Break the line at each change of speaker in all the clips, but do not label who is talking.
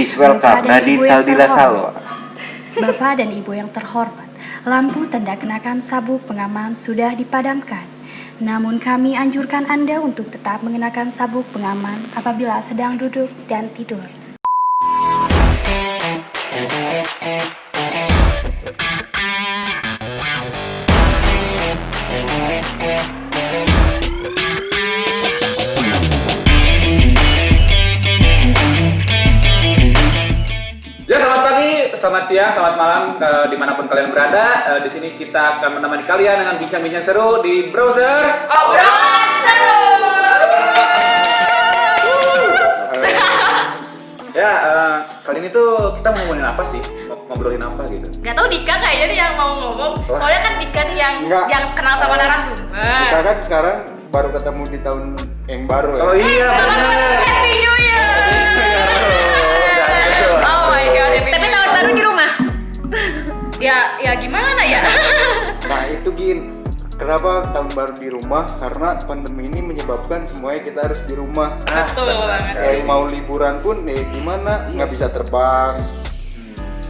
Please welcome Nadine Saldila Salwa.
Bapak dan Ibu yang terhormat, lampu tanda kenakan sabuk pengaman sudah dipadamkan. Namun kami anjurkan Anda untuk tetap mengenakan sabuk pengaman apabila sedang duduk dan tidur.
Ya, selamat pagi, selamat siang, selamat malam dimanapun kalian berada. Di sini kita akan menemani kalian dengan bincang-bincang seru di browser
Obrolan seru.
Ya, kali ini tuh kita mau ngomongin apa sih? Ngobrolin apa gitu?
Gak tau Dika kayaknya nih yang mau ngomong. Soalnya kan Dika nih yang kenal sama narasumber.
Kita kan sekarang baru ketemu di tahun yang baru ya.
Oh iya, benar.
Happy New Year. Oh my god, tapi tahun baru di rumah. Ya gimana ya?
Nah itu Gin, kenapa tahun baru di rumah? Karena pandemi ini menyebabkan semuanya kita harus di rumah.
Betul banget sih.
Mau liburan pun gimana? Nggak bisa terbang.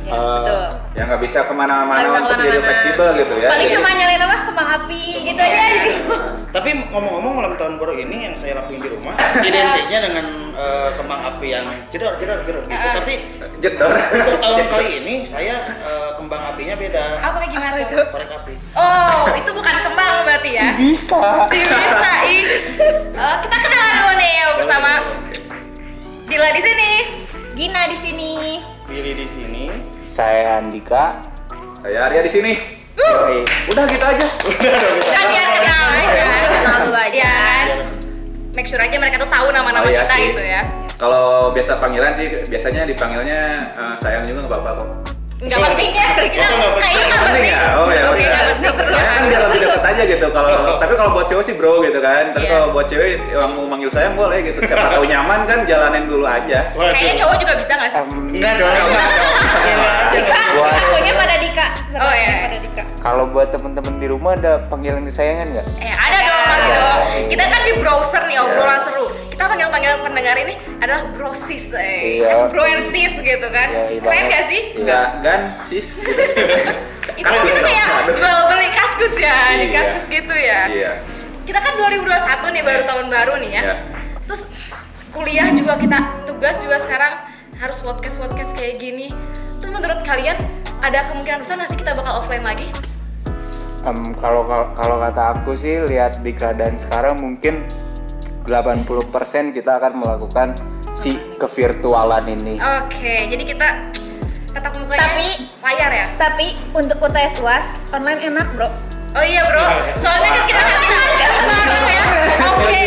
Betul.
Ya nggak bisa kemana-mana
Nggak
untuk jadi
kemana-mana.
fleksibel gitu ya.
Paling cuma nyalain apa kembang api gitu aja di rumah.
Tapi ngomong-ngomong malam tahun baru ini yang saya lakuin di rumah identiknya dengan kembang api yang jedor gitu. Tapi
Jedor.
untuk tahun kali ini saya kembang apinya beda.
Apa kayak gimana tuh?
Korek api.
Oh, itu bukan kembang berarti ya?
Bisa.
Si bisa ih. Kita kenalan dulu nih bersama Dila di sini, Gina di sini.
Pilih di sini.
Saya Andika.
Saya Arya di sini. Udah gitu aja.
Kan biar kenal aja, kenal dulu aja. Ya, make sure aja mereka tuh tahu nama-nama
Oh, iya
kita
sih.
gitu ya.
Kalau biasa panggilan sih, biasanya dipanggilnya sayang juga nggak apa-apa kok.
Nggak penting ya, kita kayaknya nggak penting.
Ya? Oh ya
Oke, nggak penting.
Ya kan biar lebih dekat aja gitu. Tapi kalau buat cowok sih bro gitu kan. Tapi
Iya.
kalau buat cewek yang mau manggil sayang boleh gitu. Siapa tahu nyaman kan jalanin dulu aja.
Kayaknya cowok juga bisa nggak sih?
Enggak dong.
Buat
Pokoknya pada Dika. Oh iya. Pada Dika.
kalau buat temen-temen di rumah ada panggilan kesayangan nggak?
Ada dong, pasti dong. Kita kan di browser nih, obrolan seru. Kita panggil pendengar ini adalah brosis,
Iya.
bro and sis gitu kan.
Iya,
Keren
banget.
gak sih?
Enggak kan sis?
Itu mungkin kayak jual beli kaskus ya, di
Iya.
kaskus gitu ya.
Iya.
Kita kan 2021 nih, baru tahun baru nih ya.
Iya.
Terus kuliah juga kita, tugas juga sekarang harus podcast kayak gini. Terus menurut kalian ada kemungkinan besar nggak sih kita bakal offline lagi?
Kalau kata aku sih lihat di keadaan sekarang mungkin 80% kita akan melakukan si kevirtualan ini.
Oke, jadi kita tatap mukanya layar ya?
Tapi untuk UTS UAS online enak bro.
Oh iya bro, soalnya kan kita nggak bisa bareng ya. Oke,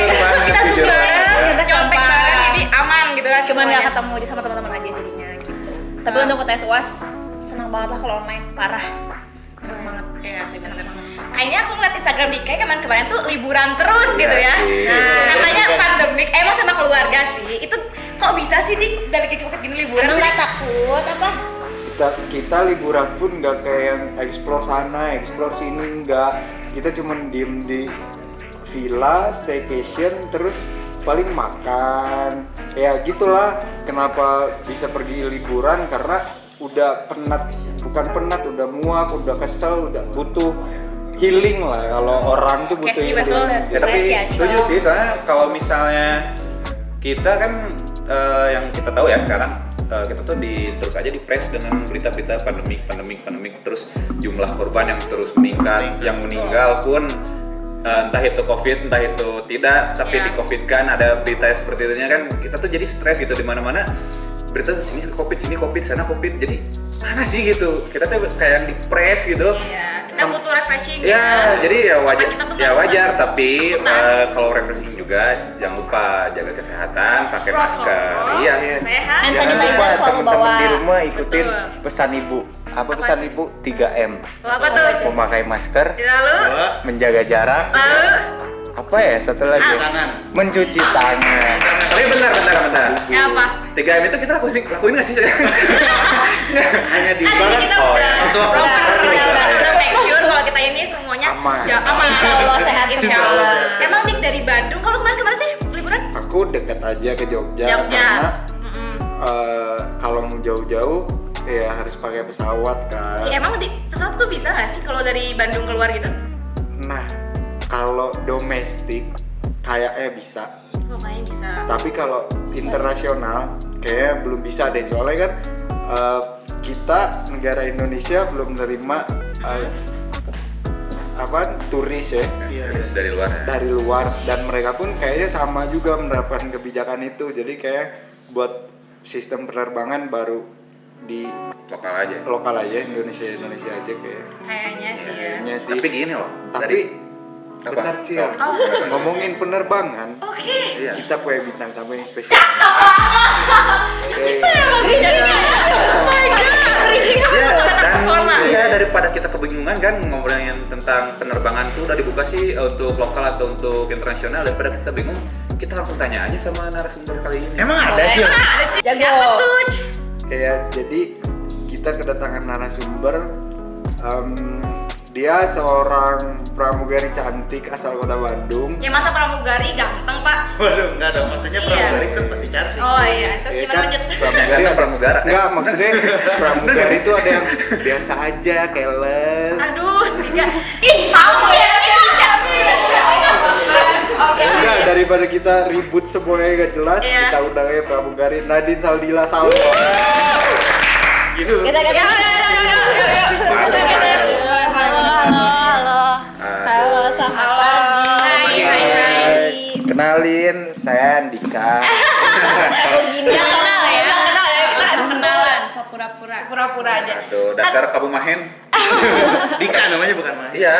kita zoom bareng, kita nyontek bareng, jadi aman gitu kan.
Cuman nggak
semuanya.
ketemu sama teman-teman aja jadinya gitu. Tapi untuk UTS UAS senang banget lah kalau online, parah. Enak banget.
Iya sih bener. Kayaknya aku ngeliat Instagram Dika kemarin tuh liburan terus gitu ya.
sih.
Nah, katanya pandemik, emang sama keluarga sih. Itu kok bisa sih Dik dari COVID gini liburan
Emang
sih?
nggak takut apa?
Kita liburan pun nggak kayak yang explore sana, explore sini, nggak. Kita cuma diem di villa, staycation, terus paling makan. Ya gitulah. Kenapa bisa pergi liburan? Karena udah udah muak, udah kesel, udah butuh healing lah. Kalau orang tuh
Oke
butuh
sih,
healing.
betul.
Ya tapi setuju sih, soalnya kalau misalnya kita kan yang kita tahu ya sekarang kita tuh terus aja di-press dengan berita-berita pandemik terus jumlah korban yang terus meningkat, yang meninggal pun entah itu COVID entah itu tidak, tapi
Ya.
di COVID kan ada berita seperti itu kan kita tuh jadi stres gitu di mana-mana berita sini COVID sana COVID, jadi mana sih gitu kita tuh kayak yang di-press gitu.
Iya, kita butuh refreshing
Ya, jadi ya wajar,
Otak kita tuh
ya
nggak
wajar.
usah
Tapi
ikutan.
kalau refreshing juga jangan lupa jaga kesehatan, pakai masker.
Protokol,
Iya.
sehat.
Hand
Jangan
sanitizer
lupa
selalu
teman-teman
bawa.
di rumah ikutin
Betul.
pesan ibu. Apa pesan ibu? 3M.
Oh, apa tuh?
Memakai masker,
Lalu,
menjaga jarak. Apa ya satu lagi?
Tangan.
Mencuci tangan.
Tapi bentar.
ya apa?
3M itu kita lakuin nggak sih?
Hanya di
Kan
barat.
kita
Oh,
udah
ya.
Untuk
proper,
apa?
kita udah make sure kalau kita ini semuanya
Aman.
aman.
Insya Allah sehat,
Insya Allah. Emang Dik dari Bandung, kalau kemarin kemana sih liburan?
Aku dekat aja ke Jogja,
Jogja.
karena
Mm-mm.
kalau mau jauh-jauh ya harus pakai pesawat kan.
Ya, emang di pesawat tuh bisa nggak sih kalau dari Bandung keluar gitu?
Nah, kalau domestik kayaknya bisa.
Oh, kayaknya bisa.
Tapi kalau internasional kayaknya belum bisa deh. Soalnya kan kita negara Indonesia belum menerima turis ya.
Terus dari luar ya.
Dari luar, dan mereka pun kayaknya sama juga menerapkan kebijakan itu. Jadi kayak buat sistem penerbangan baru di
lokal aja.
Indonesia aja kayak.
Kayaknya sih ya.
Kayaknya sih.
Tapi gini loh.
Tapi
Apa?
bentar Cil, ngomongin penerbangan,
Iya.
kita punya bintang tamu yang spesial.
Bisa ya maksudnya? Oh my god.
Iya,
Kata pesona.
iya, daripada kita kebingungan kan ngobrolin tentang penerbangan tuh udah dibuka sih untuk lokal atau untuk internasional, daripada kita bingung kita langsung tanya aja sama narasumber kali ini.
Emang ada Cil?
Ada Ci.
Jago.
Siapa tuh? Ci?
Jadi kita kedatangan narasumber, dia seorang pramugari cantik asal kota Bandung.
Ya masa pramugari ganteng pak?
Waduh, enggak dong, maksudnya
Iya.
pramugari kan pasti cantik.
Oh iya, terus
Ya
gimana
kan,
lanjut?
Karena pramugara.
Enggak, maksudnya pramugari itu ada yang biasa aja, keles.
Aduh, Dika. Ih, tahu ya? Oke.
Enggak, daripada kita ribut semuanya gak jelas,
Iya.
kita undang aja pramugari Nadine Saldila Salwa.
Gitu.
Kita
Ya,
Halo. Halo, selamat pagi.
Hai.
Kenalin, saya Andika.
Oh gini
Ya, kenal ya. Kenal ya, kita
Oh,
kenalan.
so pura-pura.
Pura-pura aja.
Aduh, dasar kamu mahen.
Dika namanya bukan Maya.
Iya,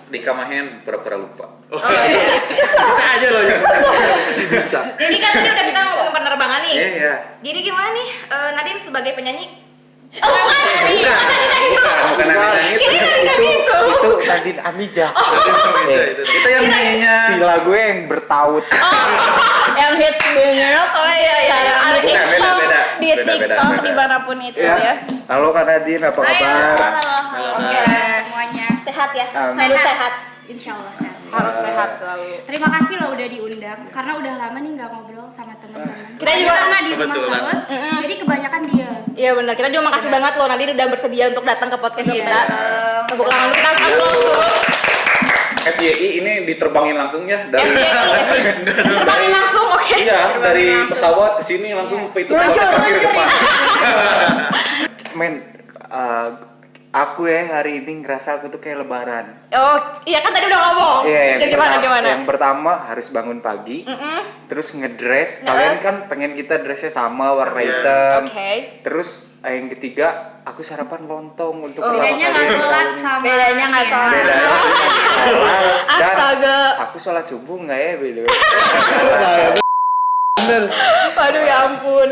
Dika mahen pura-pura lupa.
Oh iya.
Bisa aja loh ya.
Bisa.
Jadi kan tadi udah kita ngomongin penerbangan nih.
Iya.
Jadi gimana nih Nadine sebagai penyanyi?
Bukan nanya itu.
Itu Nadine Amijah.
Kita yang nyanyinya.
Si lagu yang bertaut.
Yang hits banget.
Oh iya iya.
Di
Beda,
TikTok,
beda.
di
Beda,
TikTok
beda.
dimanapun itu
Ya.
ya.
Halo Kak Nadine, apa kabar?
Halo.
Oke.
Semuanya.
Sehat ya.
Amin.
Selalu sehat.
Insya Allah sehat.
Harus sehat selalu.
Terima kasih loh udah diundang, karena udah lama nih nggak ngobrol sama teman-teman.
Kita juga
karena di rumah
kebetulan.
terus, jadi kebanyakan dia.
Iya benar. Kita juga makasih banget loh Nadine udah bersedia untuk datang ke podcast kita. Tepuk tangan dulu, kita harus applause dulu.
FYI ini diterbangin langsung ya dari
Terbangin langsung, oke.
Iya,
Terbangin
dari
langsung.
pesawat ke sini langsung itu
Meluncur,
kaki
meluncur
depan.
Men, aku ya hari ini ngerasa aku tuh kayak lebaran.
Oh, iya kan tadi udah ngomong. Jadi gimana?
Yang pertama harus bangun pagi, terus ngedress. Kalian kan pengen kita dressnya sama warna hitam.
Oke.
Terus yang ketiga, aku sarapan lontong untuk
Bedanya nggak
kali.
sholat sama.
Bedanya nggak
ini ya.
sholat.
Bedanya sholat. Dan
Astaga.
aku sholat subuh nggak ya beda.
Waduh ya ampun.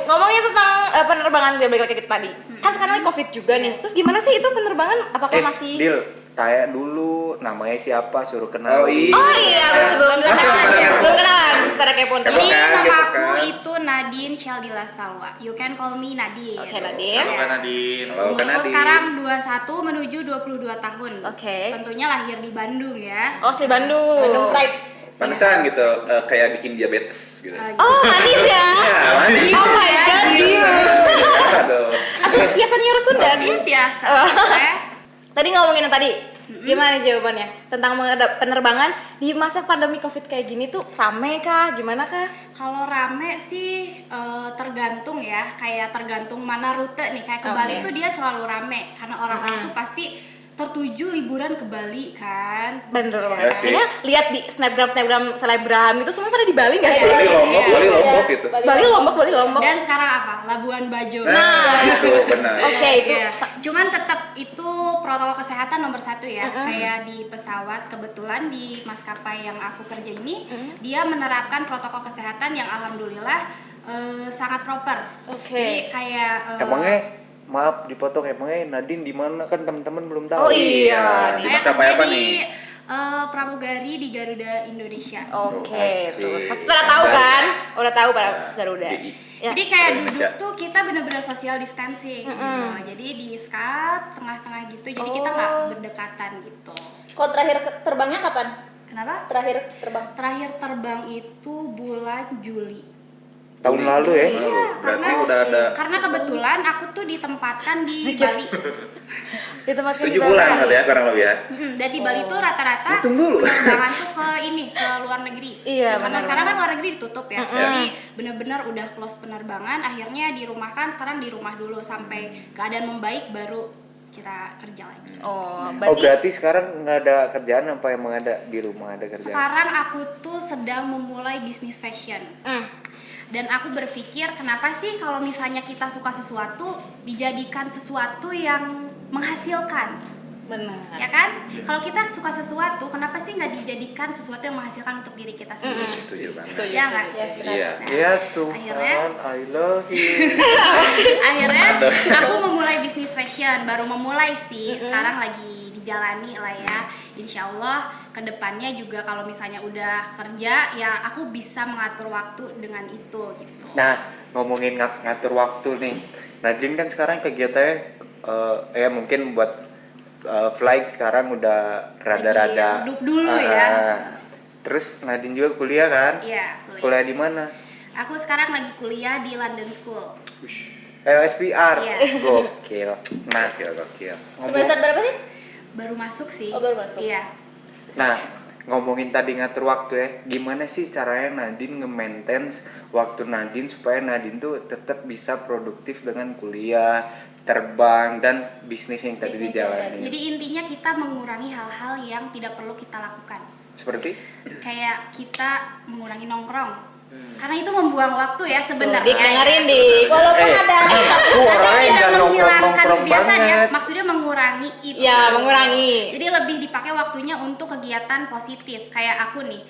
Ngomongin tentang penerbangan dia balik lagi ke tadi. Kan sekarang lagi Covid juga nih. Terus gimana sih itu penerbangan? Apakah masih
Dil, tanya dulu namanya siapa, suruh kenal.
Oh, iya.
Oh iya, sebelum
Masih pada kepo.
belum kenalan, masih pada kepo.
Ini
Kepo kan,
nama
kepo
aku
kan.
itu Nadine Saldila Salwa. You can call me Nadine.
Oke, Nadine.
Bukan Nadine.
Halo, Kak
Umurku
Nadine.
sekarang 21 menuju 22 tahun.
Oke.
Tentunya lahir di Bandung ya.
Oh, asli Bandung. Bandung Pride.
Pantesan gitu, kayak bikin diabetes gitu.
Oh, manis ya.
Iya, manis.
Oh my god, you.
Aduh.
Aku biasanya harus Sunda nih.
Biasa.
Tadi ngomongin yang tadi. Gimana nih jawabannya? Tentang penerbangan di masa pandemi Covid kayak gini tuh rame kah? Gimana kah?
Kalau rame sih tergantung ya, kayak tergantung mana rute nih. Kayak ke Bali
Oke.
tuh dia selalu rame karena orang-orang tuh pasti tertuju liburan ke Bali kan.
Bener
Iya
banget.
sih.
Kayaknya lihat di snapgram selebgram itu semua pada di Bali nggak sih?
Bali Lombok,
Iya.
Bali Lombok gitu.
Bali Lombok.
Dan sekarang apa? Labuan Bajo.
Nah, itu benar.
Oke, itu
Iya. Cuman tetap itu protokol kesehatan nomor 1 ya. Kayak di pesawat, kebetulan di maskapai yang aku kerja ini, dia menerapkan protokol kesehatan yang alhamdulillah sangat proper.
Oke.
Jadi kayak
Emangnya maaf dipotong, emangnya Nadine di mana, kan teman-teman belum tahu.
Oh iya.
Di
saya
maskapai
kerja
apa
di
nih?
pramugari di Garuda Indonesia.
Oke,
Asik.
tuh. Pasti udah tahu kan? Udah tahu pada Garuda.
DI.
Ya.
Jadi kayak
Indonesia.
duduk tuh kita bener-bener social distancing gitu. Jadi di skat tengah-tengah gitu. Jadi kita nggak berdekatan gitu.
Kok terakhir terbangnya kapan?
Kenapa?
Terakhir terbang.
Terakhir terbang itu bulan Juli.
tahun lalu ya.
Iya,
Berarti udah ada
karena kebetulan aku tuh ditempatkan di Bali.
Ditempatkan
7
di
bulan
Bali.
kali ya kurang lebih ya.
Dan di Bali tuh rata-rata
Hitung dulu.
penerbangan tuh ke luar negeri.
Iya,
Karena
benar,
sekarang kan
benar.
luar negeri ditutup ya. Jadi benar-benar udah close penerbangan. Akhirnya dirumahkan, sekarang di rumah dulu sampai keadaan membaik baru kita kerja lagi.
Oh,
Oh berarti sekarang nggak ada kerjaan apa emang ada di rumah ada kerjaan?
Sekarang aku tuh sedang memulai bisnis fashion. Dan aku berpikir kenapa sih kalau misalnya kita suka sesuatu dijadikan sesuatu yang menghasilkan,
benar.
ya kan? Kalau kita suka sesuatu, kenapa sih nggak dijadikan sesuatu yang menghasilkan untuk diri kita sendiri?
Setuju banget.
Setuju,
Ya nggak?
setuju.
Iya.
Ya Tuhan,
Akhirnya-
I love you.
Akhirnya aku memulai bisnis fashion, baru memulai sih, sekarang lagi dijalani lah ya. Insya Allah kedepannya juga kalau misalnya udah kerja ya aku bisa mengatur waktu dengan itu gitu.
Nah ngomongin ngatur waktu nih, Nadine kan sekarang kegiatannya ya mungkin buat flight sekarang udah rada-rada
redup dulu ya.
Terus Nadine juga kuliah kan?
Iya,
Kuliah di mana?
Aku sekarang lagi kuliah di London School.
SPR.
Iya.
Gokil. Nah,
Gokil.
Semester berapa sih?
Baru masuk sih.
Oh, baru masuk.
Iya.
nah ngomongin tadi ngatur waktu ya, gimana sih caranya Nadine nge-maintain waktu Nadine supaya Nadine tuh tetap bisa produktif dengan kuliah, terbang dan bisnis yang tadi dijalani.
Jadi intinya kita mengurangi hal-hal yang tidak perlu kita lakukan.
Seperti?
Kayak kita mengurangi nongkrong. Karena itu membuang waktu ya sebenarnya.
Dik, dengerin Dik.
Walaupun ada
aku orangnya
tidak
nggak
menghilangkan
nongkrong
kebiasaan ya,
banget.
maksudnya mengurangi itu.
Ya, mengurangi.
Jadi lebih dipakai waktunya untuk kegiatan positif. Kayak aku nih,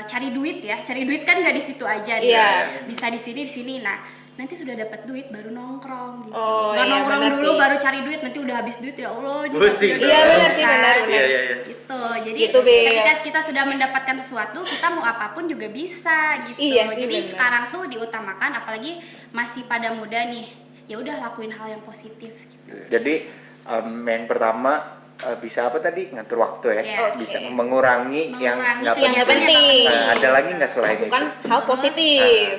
cari duit ya. Cari duit kan nggak di situ aja nih.
Iya.
Bisa di sini. Nah, nanti sudah dapat duit baru nongkrong gitu.
Oh,
Nggak
iya,
nongkrong
benar
dulu
sih.
baru cari duit, nanti udah habis duit ya Allah.
Pusing.
jadi
Iya,
udah
benar
habis
sih,
kan.
benar.
Iya.
Gitu. Jadi
Gitu, Bil.
ketika kita sudah mendapatkan sesuatu, kita mau apapun juga bisa gitu.
Iya sih,
Jadi
benar.
sekarang tuh diutamakan apalagi masih pada muda nih. Ya udah lakuin hal yang positif gitu.
Jadi yang pertama bisa apa tadi ngatur waktu ya,
Iya.
bisa mengurangi yang
Mengurangi
nggak
itu yang
penting.
penting.
Nah, ada lagi nggak selain
Lakukan
itu?
hal positif.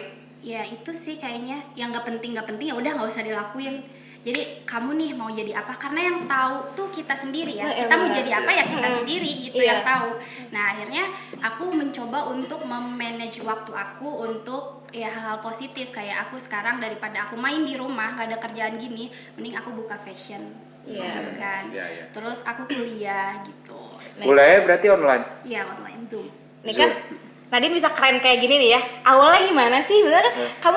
Ya itu sih kayaknya yang nggak penting ya udah nggak usah dilakuin. Jadi kamu nih mau jadi apa? Karena yang tahu tuh kita sendiri ya.
Nah,
Kita mau
benar.
jadi apa ya kita sendiri gitu
Iya.
yang tahu. Nah akhirnya aku mencoba untuk memanage waktu aku untuk ya hal-hal positif kayak aku sekarang daripada aku main di rumah nggak ada kerjaan gini, mending aku buka fashion.
Iya.
Gitu kan.
Iya, iya.
Terus aku kuliah gitu.
Kuliahnya berarti online.
Iya online Zoom.
Nih kan Nadine bisa keren kayak gini nih ya. Awalnya gimana sih? Bener kan? Kamu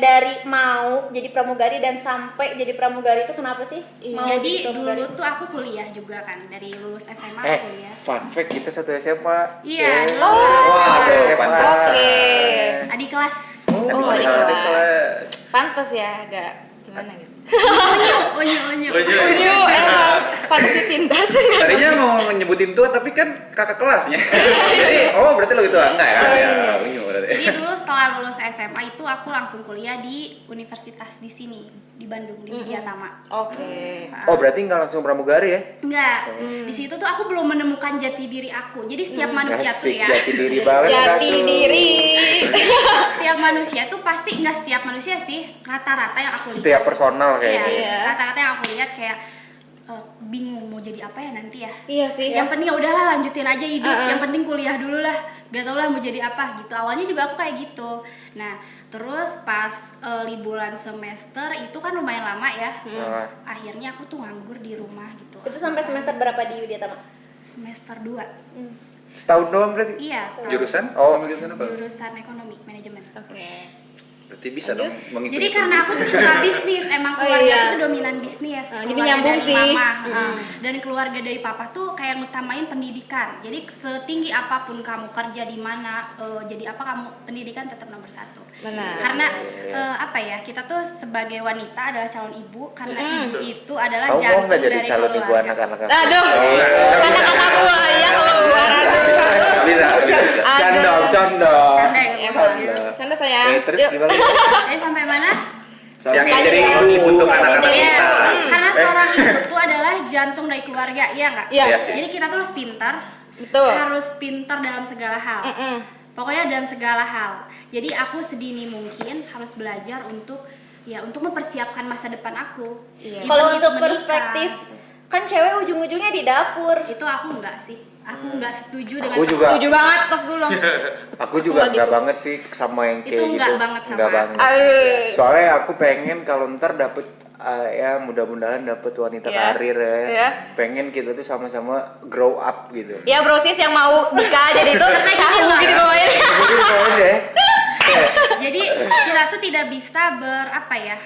Dari mau jadi pramugari dan sampai jadi pramugari itu kenapa sih? Mau
Jadi
pramugari?
dulu tuh aku kuliah juga kan dari lulus SMA
Eh,
aku kuliah.
fun fact kita satu SMA.
Iya, dulu
Wah,
SMA.
pantesan.
Oke.
Adik kelas.
Oh, adik
Adik
kelas. Pantes ya, agak gimana gitu.
Unyu.
Unyu emang pantes ditindas.
Tadinya mau nyebutin tua tapi kan kakak kelasnya. Jadi berarti lo gitu enggak ya? Ya, unyu berarti.
Jadi dulu setelah lulus SMA itu aku langsung kuliah di universitas di sini di Bandung di Widyatama.
Oke.
Oh berarti nggak langsung pramugari ya?
Enggak, di situ tuh aku belum menemukan jati diri aku. Jadi setiap manusia tuh
Asik,
ya,
jati diri banget.
Jati
nggak tuh?
diri.
setiap manusia tuh pasti nggak setiap manusia sih, rata-rata yang aku lihat.
Setiap personal
Iya,
kayaknya.
Iya.
rata-rata yang aku lihat kayak bingung mau jadi apa ya nanti ya.
Iya sih.
Yang penting ya udahlah lanjutin aja hidup. Yang penting kuliah dulu lah. Gak tau lah mau jadi apa gitu. Awalnya juga aku kayak gitu. Nah, terus pas liburan semester itu kan lumayan lama ya.
Nah,
Akhirnya aku tuh nganggur di rumah gitu.
Itu sampai semester berapa di Widyatama?
Semester 2.
setahun doang berarti?
Iya, setahun.
Jurusan?
Oh.
Jurusan apa?
Jurusan ekonomi manajemen.
Oke.
Berarti bisa dong mengikuti.
Jadi karena aku tuh suka bisnis, emang
Oh,
keluarga
iya.
aku tuh dominan bisnis.
jadi
Keluarga
nyambung
dari
sih.
Mama, dan keluarga dari papa tuh kayak ngutamain pendidikan. Jadi setinggi apapun kamu kerja di mana, jadi apa kamu pendidikan tetap nomor 1.
Benar.
Karena apa ya, kita tuh sebagai wanita adalah calon ibu, karena ibu itu adalah
Kamu mau
jantung
nggak jadi
dari
calon ibu
keluarga.
anak-anak?
Aduh. Kata-kata buaya keluar aduh.
Bisa.
Canda,
Aduh.
canda.
Canda ya,
Ya,
bos.
canda sayang.
Terus
Yuk.
gimana?
Jadi sampai mana?
Yang jadi ibu untuk anak-anak
Iya,
kita.
karena seorang ibu tuh adalah jantung dari keluarga, iya nggak?
Iya.
Iya sih.
Jadi kita tuh harus pintar,
Betul.
harus pintar dalam segala hal. Pokoknya dalam segala hal. Jadi aku sedini mungkin harus belajar untuk mempersiapkan masa depan aku.
Iya.
Kalau
Even
untuk
itu menikah,
perspektif
gitu.
kan cewek ujung-ujungnya di dapur.
Itu aku enggak sih. Aku enggak setuju dengan
Aku juga
Setuju banget, tos dulu.
aku juga
Nggak
enggak
gitu.
banget sih sama yang
Itu
kayak
nggak
gitu.
banget sama
Nggak
aku.
banget.
Aduh.
Soalnya aku pengen kalau ntar dapet ya mudah-mudahan dapet wanita
Iya.
karir ya.
Iya.
Pengen kita tuh sama-sama grow up gitu.
Ya brosis yang mau nikah jadi itu tahu gitu pokoknya.
Mungkin keren ya.
Jadi kita tuh tidak bisa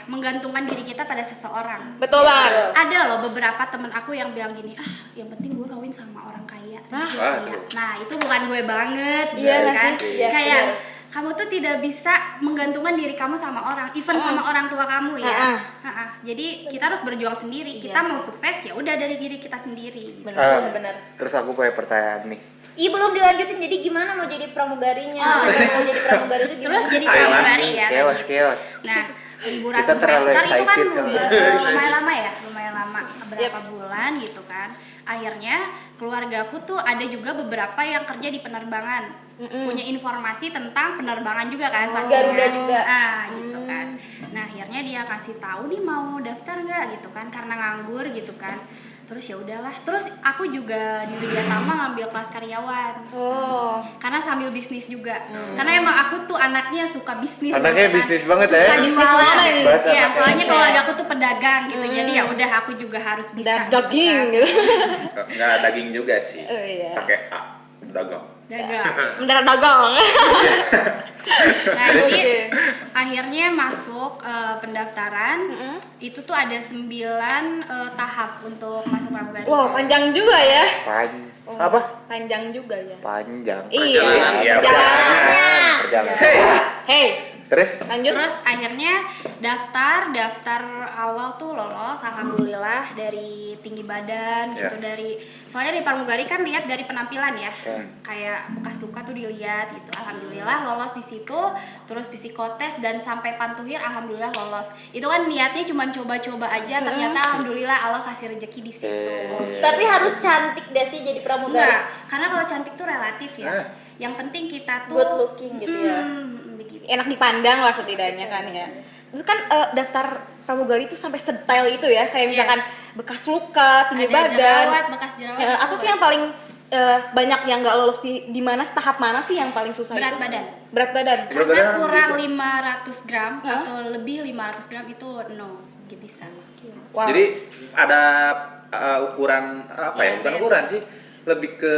menggantungkan diri kita pada seseorang.
Betul banget.
Ada loh beberapa temen aku yang bilang gini, yang penting gue kawin sama orang kaya.
Waduh.
Nah itu bukan gue banget,
Iya
gitu
nggak
kan?
sih?
Iya,
Kayak
benar.
kamu tuh tidak bisa menggantungkan diri kamu sama orang, even sama orang tua kamu ya. Jadi kita harus berjuang sendiri.
Iya
Kita
sih.
mau sukses ya udah dari diri kita sendiri.
Benar.
Terus aku punya pertanyaan nih.
Ih belum dilanjutin, jadi gimana mau jadi pramugarinya? Sampai mau jadi pramugari itu
Terus
gimana?
jadi
Ayo,
pramugari ya.
Chaos.
Nah, liburan
Kita terlalu
semester itu kan
excited sama-
lumayan lama ya, berapa
Yeps.
bulan gitu kan. Akhirnya keluargaku tuh ada juga beberapa yang kerja di penerbangan, punya informasi tentang penerbangan juga kan pastinya.
Garuda juga.
Gitu kan. Nah akhirnya dia kasih tahu nih mau daftar nggak gitu kan, karena nganggur gitu kan. Terus ya udahlah. Terus aku juga di Widyatama ngambil kelas karyawan.
Oh.
Karena sambil bisnis juga. Karena emang aku tuh anaknya suka bisnis.
Anaknya
gitu kan.
bisnis banget
Suka
ya.
Bisnis
jualan.
woman.
Bisnis banget
Iya,
anaknya.
soalnya
Oke.
keluarga aku tuh pedagang gitu. Jadi ya udah aku juga harus bisa.
Daging
gitu
gitu.
Nggak daging juga sih.
Oh, iya.
Pakai A, dagang.
kan. Dagang.
Mendarat dagang.
Nah, jadi akhirnya masuk pendaftaran. Itu tuh ada 9 tahap untuk masuk pramugari.
Wow, panjang juga ya.
Apa?
Panjang juga ya.
Panjang.
Iya.
Iya,
Perjalanan.
Hey,
Terus
lanjut.
Terus akhirnya daftar awal tuh lolos, alhamdulillah, dari tinggi badan gitu, dari soalnya di pramugari kan lihat dari penampilan ya, kayak bekas luka tuh dilihat gitu, alhamdulillah lolos di situ. Terus psikotes dan sampai pantuhir alhamdulillah lolos. Itu kan niatnya cuma coba-coba aja, ternyata alhamdulillah Allah kasih rezeki di situ.
Tapi harus cantik gak sih jadi pramugari?
Enggak, karena kalau cantik tuh relatif ya. Yang penting kita tuh
Good looking gitu ya.
Begitu.
Enak dipandang lah setidaknya kan ya. Terus kan daftar pramugari itu sampai sedetail itu ya, kayak misalkan bekas luka, tinggi
Ada
badan.
jerawat, bekas jerawat.
Apa sih yang paling banyak yang nggak lolos di mana, tahap mana sih yang paling susah
Berat
itu?
badan.
Berat badan.
Karena kurang 500 gram atau lebih 500 gram itu gak bisa.
Wow.
Jadi ada ukuran apa ya? Bukan ukuran sih, lebih ke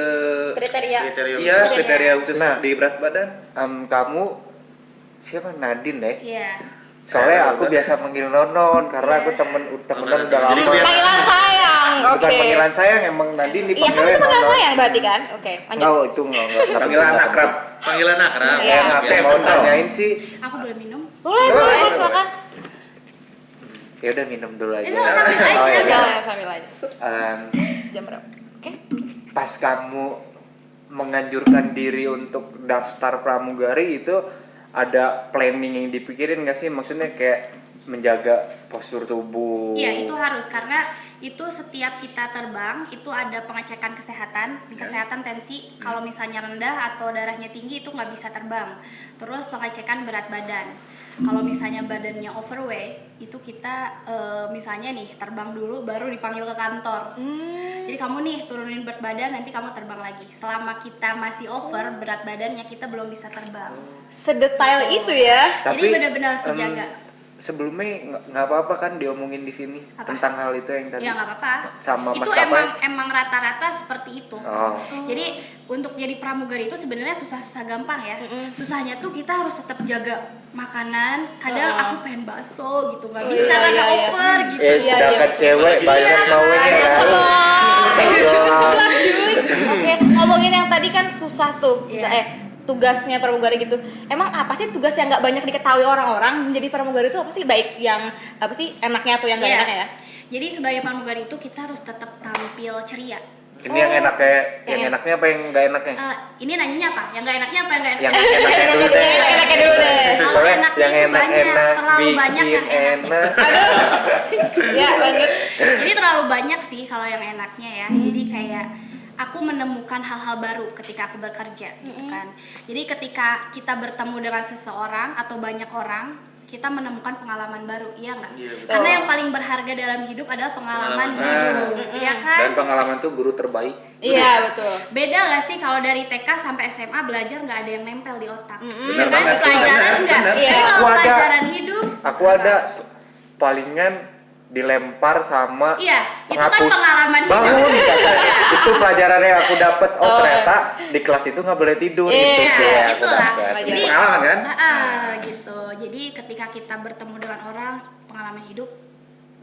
Kriteria.
iya kriteria khusus
Nah.
di berat badan.
kamu siapa? Nadine ya?
Iya.
Soalnya aku biasa manggil Nonon karena aku temenan udah lama.
Panggilan sayang. Oke.
Bukan panggilan sayang, emang Nadine
Iya kan
dipanggilnya
itu panggilan
Nonon.
sayang berarti kan? Oke, lanjut.
Nggak, itu nggak
Panggilan
penting,
akrab.
Panggilan akrab.
Iya.
Aku
Biasa
mau
tau.
tanyain sih,
Aku boleh minum?
Boleh, silakan.
ya udah minum dulu aja.
Sambil aja.
Oh, ya,
Ya,
udah.
sambil aja. Jam berapa? Oke.
Pas kamu menganjurkan diri untuk daftar pramugari itu ada planning yang dipikirin nggak sih? Maksudnya kayak menjaga postur tubuh.
Iya, itu harus karena itu setiap kita terbang itu ada pengecekan kesehatan tensi. Kalau misalnya rendah atau darahnya tinggi itu nggak bisa terbang. Terus pengecekan berat badan. Kalau misalnya badannya overweight itu kita misalnya nih terbang dulu baru dipanggil ke kantor. Jadi kamu nih turunin berat badan, nanti kamu terbang lagi. Selama kita masih over berat badannya kita belum bisa terbang.
Sedetail itu ya.
Jadi benar-benar sejaga.
Sebelumnya nggak apa-apa kan diomongin di sini
Apa?
tentang hal itu yang tadi.
Ya nggak apa-apa.
Sama
itu
maskapai.
emang rata-rata seperti itu.
Oh.
Jadi untuk jadi pramugari itu sebenarnya susah-susah gampang ya. Susahnya tuh kita harus tetap jaga makanan. Kadang aku pengen bakso gitu, nggak bisa
iya,
karena
iya.
over gitu.
Sedangkan
iya.
cewek banyak maunya kan.
Sebelah cuy. Oke, ngomongin yang tadi kan susah tuh.
Iya.
Tugasnya pramugari gitu. Emang apa sih tugas yang nggak banyak diketahui orang-orang menjadi pramugari itu apa sih? Baik yang apa sih enaknya atau yang nggak
Iya.
enaknya ya?
Jadi sebagai pramugari itu kita harus tetap tampil ceria.
Ini yang enaknya, yang enaknya apa yang nggak enaknya?
Ini nanyanya apa? Yang nggak enaknya apa yang nggak
Yang
enaknya?
enaknya dulu deh.
Enaknya dulu deh.
Kalau
Soalnya
enaknya
yang
itu banyak,
enak-enak
terlalu banyak
bikin
yang enak.
enak.
Ya lanjut.
Jadi terlalu banyak sih kalau yang enaknya ya. Jadi kayak aku menemukan hal-hal baru ketika aku bekerja gitu kan. Jadi ketika kita bertemu dengan seseorang atau banyak orang, kita menemukan pengalaman baru, iya nggak?
Iya, betul.
Karena yang paling berharga dalam hidup adalah pengalaman hidup, ya kan?
Dan pengalaman tuh guru terbaik.
Iya, betul.
Beda nggak sih kalau dari TK sampai SMA belajar nggak ada yang nempel di otak?
Benar
Kan
banget sih,
pelajaran
benar,
nggak?
benar.
Tapi
Iya.
kalau
Aku ada-
pelajaran hidup,
Aku ada palingan dilempar sama
iya, itu kan
penghapus.
pengalaman hidup.
Bangun katanya. Itu pelajaran yang aku dapat. Oh, ternyata di kelas itu nggak boleh tidur. Itu
Iya,
sih yang aku
itulah.
dapat.
Jadi
Pengalaman kan?
gitu. Jadi ketika kita bertemu dengan orang, pengalaman hidup,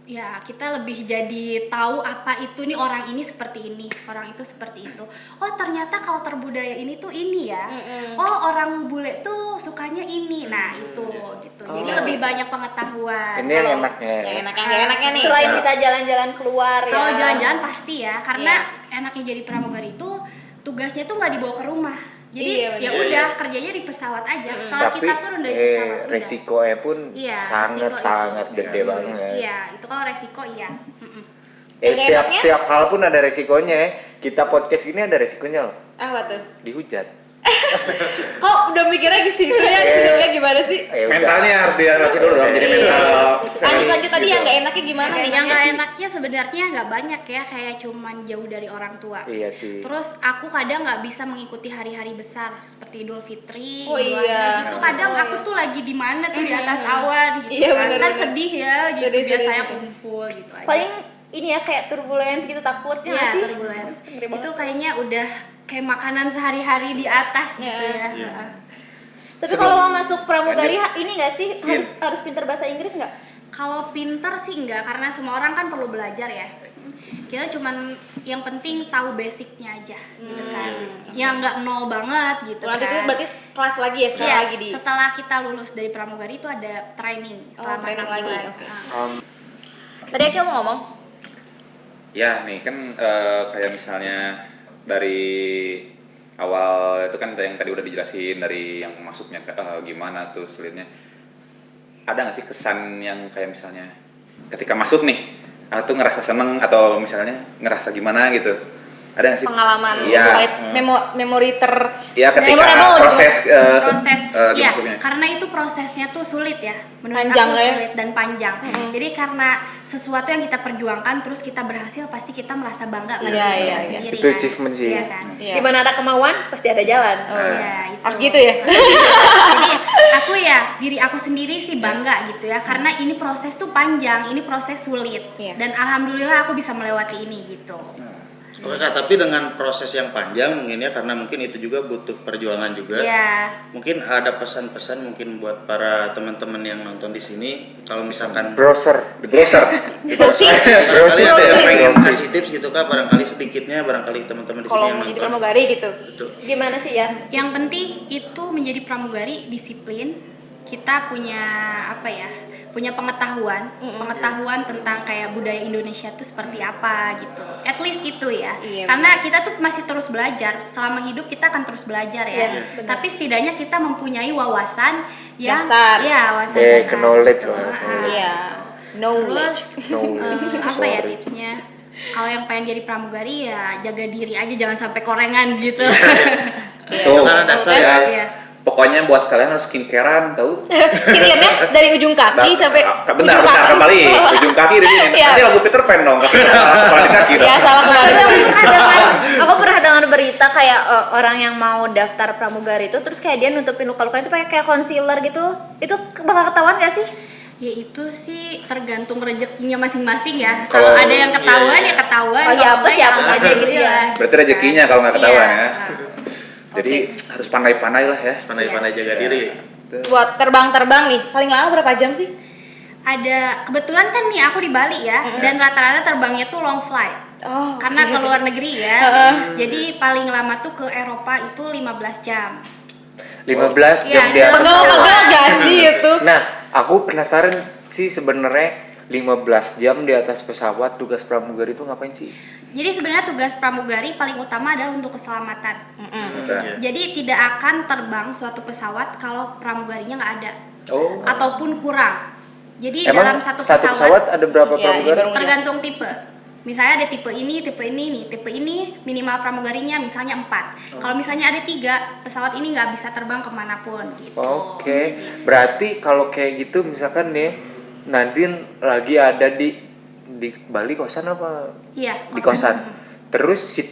ya kita lebih jadi tahu apa itu nih, orang ini seperti ini, orang itu seperti itu. Oh ternyata culture budaya ini tuh ini ya. Oh orang bule tuh sukanya ini. Nah itu gitu. Jadi lebih banyak pengetahuan.
Ini yang enaknya.
Yang enaknya nih.
Selain bisa jalan-jalan keluar ya.
Kalau jalan-jalan pasti ya, karena enaknya jadi pramugari itu tugasnya tuh nggak dibawa ke rumah. Jadi
Iya, bener.
ya udah kerjanya di pesawat aja. Setelah
Tapi
kita turun dari pesawat udah.
resikonya pun
Iya,
sangat
resiko
gede banget.
Iya, itu kalau resiko iya. Mm-mm.
Setiap hal pun ada resikonya ya. Kita podcast gini ada resikonya loh.
Apa tuh?
Dihujat.
Kok udah mikirnya ke situ ya? Tidurnya gimana sih?
Ya udah.
Mentalnya harus dilatih dulu dong, jadi mental.
Lanjut tadi yang nggak enaknya gimana nih?
Yang nggak enaknya sebenarnya nggak banyak ya, kayak cuman jauh dari orang tua.
Iya sih.
Terus aku kadang nggak bisa mengikuti hari-hari besar seperti Idul Fitri,
Oh
Idul
iya.
Adha gitu. Kadang aku tuh lagi di mana tuh di atas awan gitu.
Iya,
kan.
bener,
Kan
bener.
sedih ya gitu.
Sedih,
Biasanya
sedih.
kumpul gitu aja.
Paling ini ya kayak turbulence gitu takutnya
Iya,
nggak sih?
turbulence.
Ngeri banget.
Itu kayaknya udah kayak makanan sehari-hari di atas gitu ya.
Iya.
Heeh.
Tapi kalau mau masuk pramugari ini nggak sih harus pintar bahasa Inggris nggak?
Kalau pinter sih enggak, karena semua orang kan perlu belajar ya. Kita cuman yang penting tahu basicnya aja gitu kan. Yang nggak nol banget gitu
Nanti itu
kan.
berarti kelas lagi ya, sekarang
Iya,
lagi di.
setelah kita lulus dari pramugari itu ada training selama
training
6
lagi,
bulan.
oke.
Ah.
Tadi Acil mau ngomong?
Ya nih kan kayak misalnya dari awal itu kan yang tadi udah dijelasin dari yang masuknya gimana tuh sulitnya. Ada nggak sih kesan yang kayak misalnya ketika masuk nih tuh ngerasa seneng atau misalnya ngerasa gimana gitu? Ada nggak sih
Pengalaman
Iya.
terkait memori
Ya ketika
memorable gitu.
proses
Proses ya,
masuknya.
karena itu prosesnya tuh sulit ya, menurut
Panjang
aku
ya.
sulit dan panjang. Jadi karena sesuatu yang kita perjuangkan terus kita berhasil, pasti kita merasa bangga pada
Iya,
diri
iya,
kita
iya.
sendiri
Itu
kan.
achievement sih.
Iya kan?
Iya.
Di mana ada kemauan pasti ada jalan.
Iya, itu.
Harus gitu ya?
Jadi aku ya diri aku sendiri sih bangga gitu ya, karena ini proses tuh panjang, ini proses sulit.
Iya.
Dan alhamdulillah aku bisa melewati ini gitu.
Oke Kak, tapi dengan proses yang panjang mungkin ya, karena mungkin itu juga butuh perjuangan juga.
Iya.
Mungkin ada pesan-pesan mungkin buat para teman-teman yang nonton di sini, kalau misalkan
Browser.
Di browser.
Brosis.
Brosis
barangkali
ya,
ada pengen
brosis.
kasih tips gitu Kak, barangkali sedikitnya, barangkali teman-teman di sini
Kalau
yang
mau jadi
nonton.
pramugari gitu.
Betul.
Gimana sih ya?
Yang penting itu menjadi pramugari disiplin. Kita punya apa ya? Punya pengetahuan tentang kayak budaya Indonesia tuh seperti apa gitu. At least itu ya.
Iya,
Karena kita tuh masih terus belajar. Selama hidup kita akan terus belajar ya.
Iya, benar.
Tapi setidaknya kita mempunyai wawasan yang
Dasar.
ya, wawasan
Eh,
dasar.
knowledge
gitu.
lah.
Iya.
Terus
Knowledge.
apa ya
Sorry.
tipsnya? Kalau yang pengen jadi pramugari ya jaga diri aja, jangan sampai korengan gitu.
Tuh,
Karena dasar
Kan?
ya.
Iya.
pokoknya buat kalian harus skincarean tahu.
Skinnya dari ujung kaki sampai
benar,
ujung
benar
kaki.
kembali ujung kaki di sini.
Iya.
Nanti lagu Peter Pan dong, kepala di kaki.
Ya
dong.
salah kembali.
Aku pernah dengar berita kayak orang yang mau daftar pramugari itu terus kayak dia nutupin luka-lukanya itu pakai kayak concealer gitu. Itu bakal ketahuan gak sih?
Ya itu sih tergantung rezekinya masing-masing ya. Kalau ada yang ketahuan ya ketahuan.
Oh, ya
kalau
hapus,
enggak
ya hapus aja gitu ya.
Berarti rezekinya kalau nggak ketahuan ya.
Iya.
Jadi harus pandai-pandai lah ya.
Pandai-pandai jaga diri.
Buat terbang-terbang nih, paling lama berapa jam sih?
Ada kebetulan kan nih aku di Bali ya, dan rata-rata terbangnya tuh long flight.
Oh,
Karena ke luar negeri ya. Jadi paling lama tuh ke Eropa itu 15 jam.
15 jam
Iya,
di atas
Pegel-pegel gak sih itu?
Nah, aku penasaran sih sebenarnya 15 jam di atas pesawat, tugas pramugari itu ngapain sih?
Jadi sebenarnya tugas pramugari paling utama adalah untuk keselamatan.
Iya.
Jadi tidak akan terbang suatu pesawat kalau pramugarinya nggak ada
Oh.
ataupun kurang. Jadi
Emang
dalam satu
pesawat
pesawat
ada berapa
Iya,
pramugari?
baru-
tergantung tipe. Misalnya ada tipe ini nih, tipe ini minimal pramugarinya misalnya 4. Kalau misalnya ada 3, pesawat ini nggak bisa terbang kemanapun gitu.
Oke, berarti kalau kayak gitu misalkan nih Nadine lagi ada di Bali kosan apa?
Iya.
Di kosan. Terus si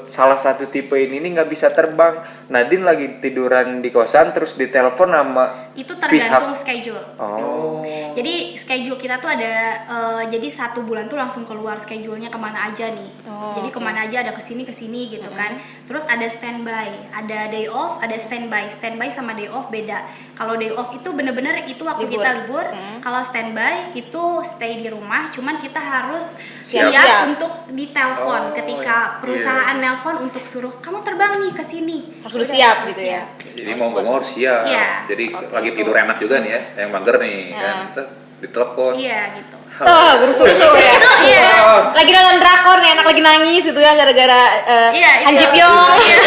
salah satu tipe ini nih nggak bisa terbang. Nadine lagi tiduran di kosan terus ditelepon sama
Itu tergantung schedule.
Oh.
Jadi schedule kita tuh ada, jadi 1 bulan tuh langsung keluar schedule-nya kemana aja nih. Jadi kemana aja, ada kesini gitu kan. Terus ada standby, ada day off, ada standby. Standby sama day off beda. Kalau day off itu bener-bener itu waktu
Libur.
kita libur. Kalau standby itu stay di rumah, cuman kita harus
Siap-siap.
siap untuk ditelepon ketika perusahaan nelpon untuk suruh kamu terbang nih ke sini.
Harus udah siap gitu ya.
Jadi mau nggak mau harus siap.
Iya.
Jadi lagi tidur enak juga nih ya, yang mager nih kan, ditelepon.
Iya gitu.
Tuh, guru susu ya.
Iya.
Lagi nonton drakor nih, anak lagi nangis gitu ya gara-gara
Iya,
Han
itu.
Ji Pyong.
Iya.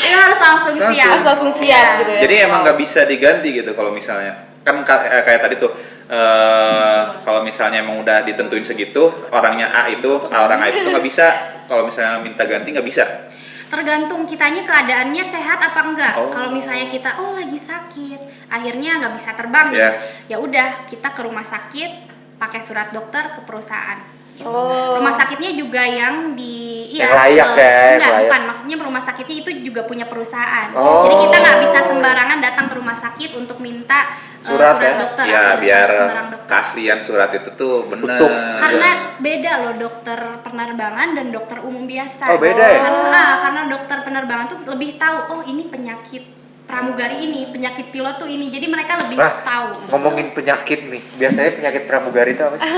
Itu harus langsung siap.
Harus langsung siap gitu ya.
Jadi emang nggak bisa diganti gitu kalau misalnya kan kayak tadi tuh kalau misalnya emang udah ditentuin segitu orangnya A itu orang A itu nggak bisa, kalau misalnya minta ganti nggak bisa.
Tergantung kitanya keadaannya sehat apa enggak.
Oh.
Kalau misalnya kita lagi sakit, akhirnya nggak bisa terbang nih.
Yeah.
Ya udah, kita ke rumah sakit pakai surat dokter ke perusahaan.
Oh.
Rumah sakitnya juga yang di
Yang layak ya, yang
enggak,
layak.
bukan, maksudnya rumah sakitnya itu juga punya perusahaan.
Oh.
Jadi kita nggak bisa sembarangan datang ke rumah sakit untuk minta
Surat ya?
dokter
Ya
atau
biar
datang ke sembarang dokter.
keaslian surat itu tuh benar.
Utuh.
Karena beda loh dokter penerbangan dan dokter umum biasa.
Oh, beda ya?
Karena dokter penerbangan tuh lebih tahu, oh ini penyakit pramugari ini, penyakit pilot tuh ini. Jadi mereka lebih
Nah,
tahu.
ngomongin penyakit nih, biasanya penyakit pramugari itu apa sih?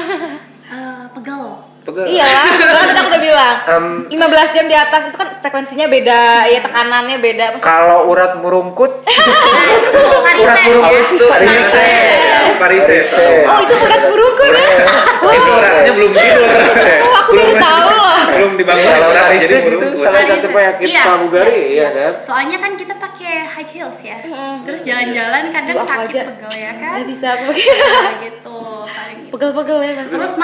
Pegel.
Pegel.
Iya lah, kan tadi aku udah bilang.
Em,
15 jam di atas itu kan frekuensinya beda, ya tekanannya beda. Pasti
Kalau urat murungkut, urat
Varises
murungkut
ya.
Varises.
Oh, itu urat burungkul ya?
Itu uratnya belum tidur.
Oh, aku baru tahu loh.
Belum dibangun
kalau
urat, jadi
varises itu
burungkul.
salah satu penyakit
Iya.
pramugari ya kan?
Soalnya kan kita pakai high heels ya. Terus jalan-jalan kadang
Aduh, aku
sakit
aja
pegel ya kan.
Nggak bisa aku
Nah, gitu. Paling gitu.
pegel-pegel ya Mas.
Terus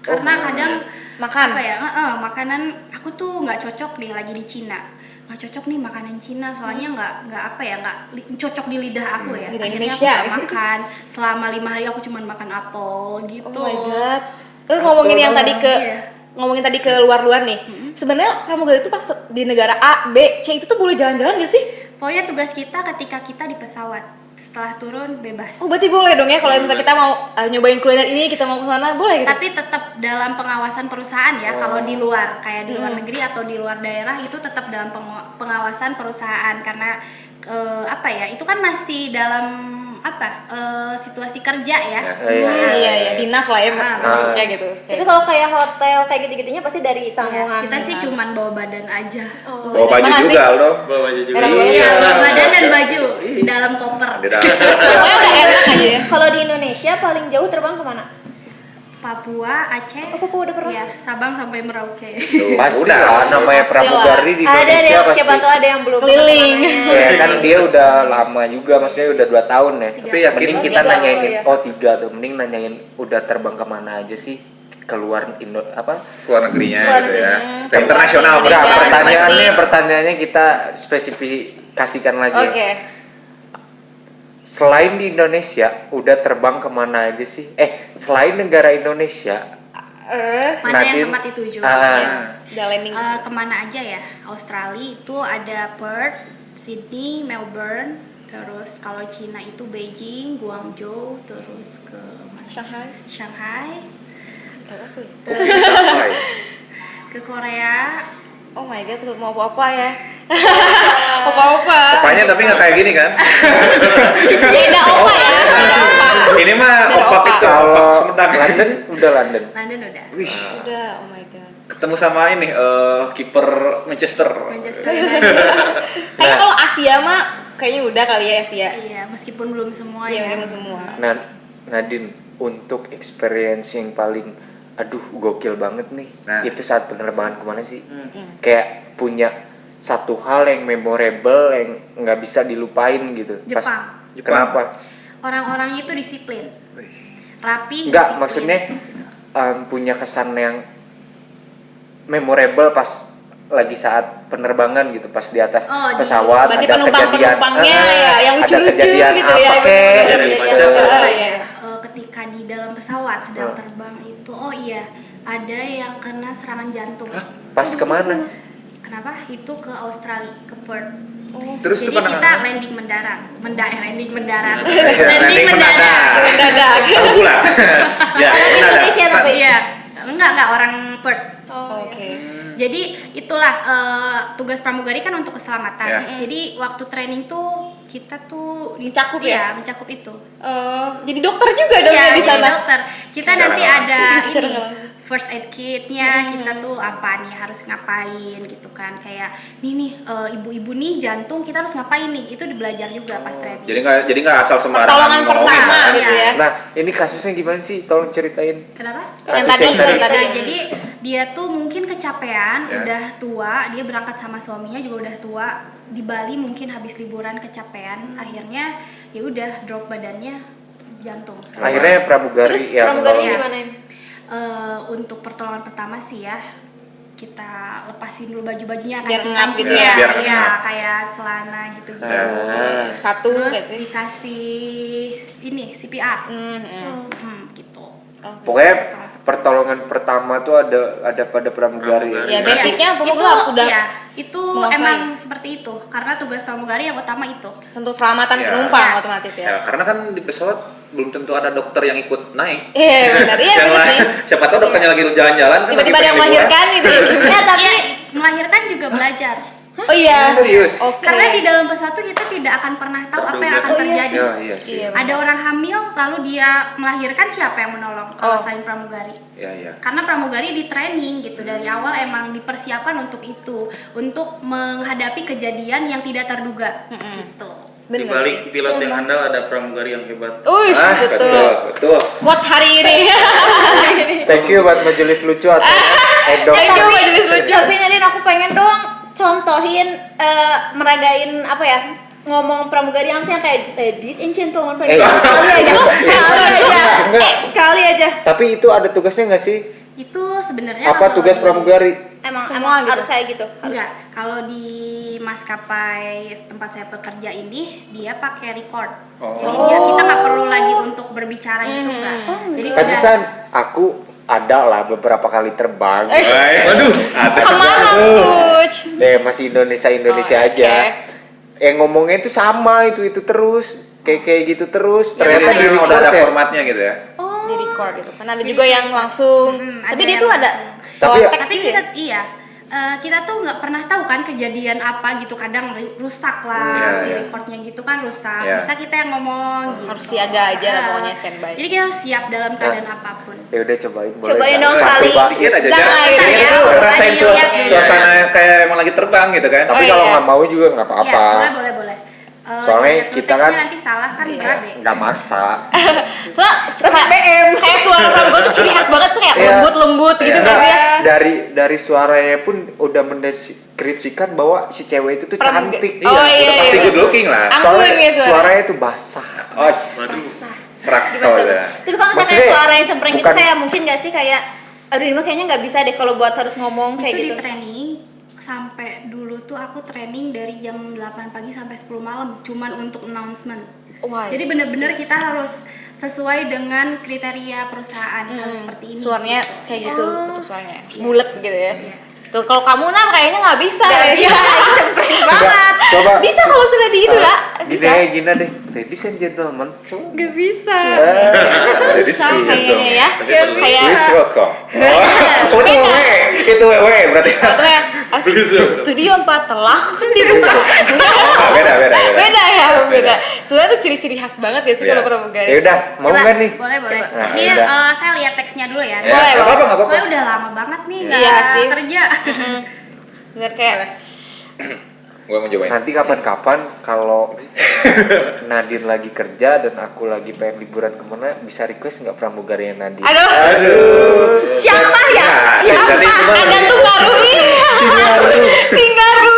karena kadang
Makan.
apa ya, makanan aku tuh nggak cocok nih lagi di Cina, nggak cocok nih makanan Cina, soalnya nggak apa ya, cocok di lidah aku ya.
Lidah
Akhirnya
Indonesia.
aku nggak makan selama 5 hari, aku cuma makan apel gitu.
Oh my god. Ngomongin yang tadi ke
Iya.
ngomongin tadi ke luar-luar nih. Sebenarnya pramugari itu pas di negara A, B, C itu tuh boleh jalan-jalan gak sih?
Pokoknya tugas kita ketika kita di pesawat, setelah turun bebas.
Oh, berarti boleh dong ya kalau misalnya kita mau nyobain kuliner ini, kita mau ke sana, boleh gitu.
Tapi tetap dalam pengawasan perusahaan ya. Kalau di luar, kayak di luar negeri atau di luar daerah, itu tetap dalam pengawasan perusahaan, karena apa ya, itu kan masih dalam situasi kerja ya.
Iya, dinas lah ya masuknya gitu.
Tapi kalau kayak hotel kayak gitu-gitunya pasti dari tanggungan.
Kita sih cuman bawa badan aja.
Bawa baju
Makasih.
juga loh.
Bawa baju juga.
Enak banget.
Iya, bawa badan dan baju di dalam koper.
Di dalam.
Pokoknya udah enak aja ya.
Kalau di Indonesia paling jauh terbang kemana?
Papua, Aceh,
Oh, Papua udah pernah?
ya, Sabang sampai Merauke.
Tuh,
Pasti
udah.
lah, namanya
Pasti lah.
pramugari di
Ada
Indonesia
deh,
pasti.
siapa tahu ada yang belum
Keliling.
kemana-mana.
Ya kan dia udah lama juga, maksudnya udah 2 tahun ya.
Tapi yakin
Mending
oh,
kita
tiga.
nanyain,
Oh, iya.
3 tuh, mending nanyain udah terbang kemana aja sih, keluar
Keluar negerinya
Keluar
gitu ya.
negeri.
Ke internasional.
Indonesia.
Udah,
pasti.
pertanyaannya kita spesifikasikan lagi ya.
Oke.
Selain di Indonesia, udah terbang kemana aja sih? Selain negara Indonesia,
Mana
Nadine,
yang tempat dituju?
Udah landing.
Kemana aja ya? Australia itu ada Perth, Sydney, Melbourne. Terus kalau Cina itu Beijing, Guangzhou, terus ke mana?
Shanghai.
Shanghai,
Tahu aku ya.
Sampai.
ke Korea.
Oh my god, mau apa-apa ya. Apa-apa.
Opanya tapi nggak kayak gini kan?
Beda opa ya. Beda opa.
Ini mah
Beda
opak
opa.
itu, opak
kalau
Sumedang.
London udah London.
London udah.
Udah, oh my god.
Ketemu sama ini kiper Manchester.
Manchester United.
Kayaknya kalau Asia mah kayaknya udah kali ya Asia.
Iya, meskipun belum semua
Iya,
ya.
mungkin semua.
Nah, Nadine, untuk experience yang paling gokil banget nih,
Nah.
itu saat penerbangan kemana sih? Kayak punya satu hal yang memorable yang nggak bisa dilupain gitu.
Jepang.
Kenapa?
Orang-orangnya itu disiplin. Rapi,
Enggak,
disiplin.
maksudnya punya kesan yang memorable pas lagi saat penerbangan gitu, pas di atas
Oh, di-
pesawat
berarti
ada kejadian
penumpang-penumpangnya ya, yang
ada
lucu-lucu
kejadian
gitu
apa
ya,
kek,
bener-bener.
gitu.
Iya.
Ketika di dalam pesawat sedang terbang itu, oh iya, ada yang kena serangan jantung.
Pas kemana?
Kenapa? Itu ke Australia, ke Perth.
Terus itu
Jadi kita
penanganan?
landing mendarat, landing mendarat,
Landing mendadak.
Mendadak.
Satu bulan. Ya,
Orang
mendadak.
Indonesia tapi
Iya, enggak orang Perth.
Oke.
Jadi itulah tugas pramugari kan untuk keselamatan.
Ya.
Jadi waktu training tuh kita tuh
Mencakup ya?
Iya, mencakup itu.
Jadi dokter juga dong
Iya,
ya di
jadi
sana.
dokter. Kita
Secara
nanti
langsung.
ada
Secara
ini
langsung.
first aid kit-nya, kita tuh apa nih harus ngapain gitu kan. Kayak nih ibu-ibu nih jantung kita harus ngapain nih. Itu belajar juga pas training.
Jadi nggak asal sembarangan
Pertolongan
ngomongin,
pertama
kan?
gitu ya.
Nah, ini kasusnya gimana sih? Tolong ceritain.
Kenapa?
Yang
Kasus
tadi,
yang
yang tadi.
Nah, jadi dia tuh mungkin kecapean,
Ya.
udah tua, dia berangkat sama suaminya juga udah tua. Di Bali mungkin habis liburan kecapean, akhirnya ya udah drop badannya jantung.
Akhirnya pramugari yang
Pramugarinya
nolongin.
gimana?
Untuk pertolongan pertama sih ya kita lepasin dulu baju-bajunya
Biar ngap gitu
ya,
ya. Biar
iya,
ngap.
kayak celana gitu.
Ah.
Sepatu
Terus
kayak sih.
dikasih ini CPR, gitu.
Pokoknya pertolongan pertama tuh ada pada pramugari.
Ya basicnya pokoknya
Itu
harus sudah
iya, itu
menguasai.
emang seperti itu karena tugas pramugari yang utama itu.
untuk keselamatan
Ya.
penumpang
Ya.
otomatis ya.
Ya, karena kan di pesawat belum tentu ada dokter yang ikut naik.
Iya benar, iya
Yang
benar
lain-
sih.
Siapa tahu dokternya lagi jalan-jalan kan
Tiba-tiba
lagi
ada yang
pengen liburan.
melahirkan gitu.
ya tapi
Iya, melahirkan juga belajar.
Oh iya.
Serius?
Oke.
Karena di dalam pesawat tuh kita tidak akan pernah tahu apa yang akan
Oh, iya
terjadi.
Ya, iya sih.
Iya,
Ada orang hamil lalu dia melahirkan, siapa yang menolong kalau
Oh.
selain pramugari?
Ya, ya.
Karena pramugari di training gitu dari awal emang dipersiapkan untuk itu, untuk menghadapi kejadian yang tidak terduga gitu.
Di
Bener
balik
sih.
pilot yang handal ada pramugari yang hebat.
Uish, betul.
Betul.
Quotes hari ini.
Thank you buat majelis lucu atau endorse.
Thank you majelis lucu.
tapi Nadine aku pengen dong contohin meragain apa ya ngomong pramugari yang sih yang kayak ladies and gentlemen
Eh,
sekali aja
Enggak.
sekali aja
Tapi itu ada tugasnya nggak sih?
Itu sebenarnya
Apa
kalau
tugas
di-
pramugari?
emang
Semua gitu.
harus kayak gitu harus.
Enggak, kalau di maskapai tempat saya bekerja ini dia pakai record. Jadi kita nggak perlu lagi untuk berbicara gitu kan. Jadi udah
Pantesan aku ada lah beberapa kali terbang.
Waduh, ada.
Kemana tuh?
Masih Indonesia
Oh,
aja. Yang ngomongnya itu sama itu terus. Kayak gitu terus. Ternyata
Ternyata
di
dia udah ada
record ya.
formatnya gitu ya.
Di record gitu. Kan ada juga yang langsung.
ada
Tapi dia
yang
tuh ada
Tapi-
bawa teks
tapi
gitu
kita
ya.
iya kita tuh nggak pernah tahu kan kejadian apa gitu, kadang rusak lah
Iya,
si
iya.
recordnya gitu kan rusak,
Iya.
bisa kita yang ngomong gitu.
Harus siaga aja lah
Ah,
pokoknya, standby.
jadi kita harus siap dalam keadaan apapun.
Ya udah cobain boleh.
Cobain
nggak?
dong
Satu
sekali.
bang.
Dikit aja
Jangan,
Jar.
gitu
Jadi
ya.
itu ngerasain
Iya, iya, iya.
suasana kayak emang lagi terbang gitu kan.
Tapi
Oh,
kalau
iya.
nggak mau juga nggak apa-apa.
Iya, boleh.
Soalnya kita
teksnya
kan-
nanti salah kan berabe.
Nggak maksa.
Soalnya kayak suara pramugari tuh ciri khas banget tuh kayak
Iya.
lembut gitu
Iya.
nggak sih ya?
Dari suaranya pun udah mendeskripsikan bahwa si cewek itu tuh cantik.
Oh, iya,
udah pasti
iya.
good looking lah.
Anggun
Soalnya
ya suara.
suaranya tuh basah.
Oh, serak tau ya.
tapi kalau misalnya
Maksudnya
kayak suara yang cempreng gitu
bukan-
kayak mungkin gak sih kayak aduh ini mah kayaknya nggak bisa deh kalau buat harus ngomong kayak
Itu
gitu
di training sampai dulu tuh aku training dari jam 8 pagi sampai 10 malam cuman untuk announcement.
Wah,
Jadi benar-benar kita harus sesuai dengan kriteria perusahaan harus seperti ini.
suaranya
gitu.
kayak gitu, bentuk suaranya bulat gitu ya. Tuh kalau kamu nah kayaknya nggak bisa.
Nggak
ya.
bisa, cempreng
Enggak,
banget
coba.
Bisa kalau sudah di itu lah.
Gini aja gini deh. Ladies and gentlemen. Coba.
nggak bisa
Susah kayaknya ya. Kayak
Please welcome. Oh, itu wewe. Itu wewe berarti.
atau ya asik studio 4 telah dibuka.
Ah, beda.
Beda ya, beda. Sebenarnya tuh ciri-ciri khas banget ya sih
Iya.
kalau pramugari.
Ya udah, mau
Coba.
nggak nih?
Boleh.
Nah,
Ini
udah.
saya lihat teksnya dulu ya.
Ya,
Boleh,
nggak apa-apa, nggak apa-apa.
Soalnya udah lama banget nih nggak
Iya sih.
kerja.
Bener kayak
Gue mau cobain.
Nanti kapan-kapan kalau Nadine lagi kerja dan aku lagi pengen liburan kemana, bisa request nggak pramugari Nadine?
aduh,
siapa ya
Jadi itu mah
ada tuh ngaruhi. Singaru.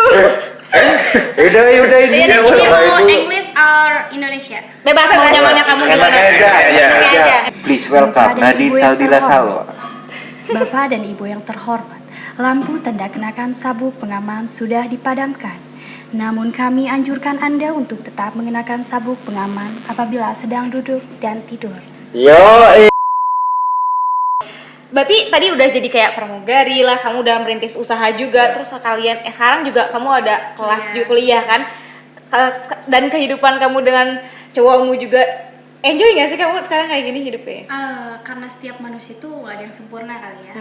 Yaudah ini
Ini
ya, cobain
mau
dulu.
English or Indonesia?
Bebas mau nyamannya kamu
Enak
gimana?
aja,
Iya.
enak aja. Please welcome
Kepada
Nadine
ibu yang
Saldila
terhormat.
Salo.
Bapak dan Ibu yang terhormat, lampu tanda kenakan sabuk pengaman sudah dipadamkan. Namun kami anjurkan Anda untuk tetap mengenakan sabuk pengaman apabila sedang duduk dan tidur.
Yo,
Berarti tadi udah jadi kayak pramugari lah, kamu udah merintis usaha juga, terus kalian sekarang juga kamu ada kelas juga kuliah kan, dan kehidupan kamu dengan cowokmu juga enjoy nggak sih kamu sekarang kayak gini hidupnya?
Karena setiap manusia itu gak ada yang sempurna kali ya.